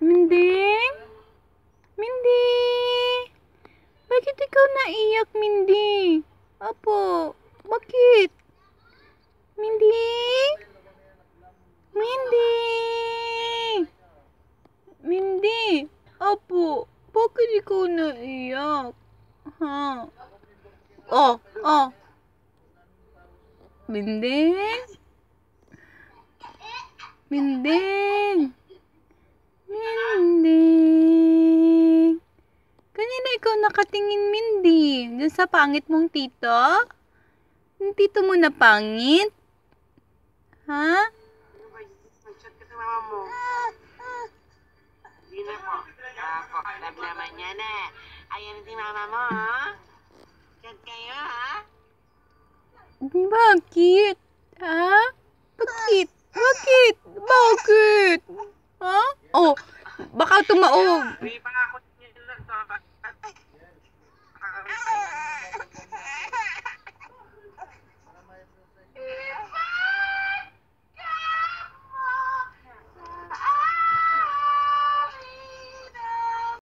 Minding? Mindy? Bakit ikaw naiyak, Mindy? Apo, bakit? Mindy? Mindy? Mindy? Apo, bakit ikaw naiyak? Ha? Oh, oh. Minding? Minding? Minding? Kanina ikaw nakatingin, Mindy. Diyan sa pangit mong tito? Yung tito mo na pangit? Ha? Mag-chat ka sa mama mo. Hindi na po. Apo, love naman yan eh. Ayan si mama mo, ha? Chat kayo, ha? Bakit? Ha? Bakit? Bakit? Bakit? Ha? Oh, baka tumao. Uy,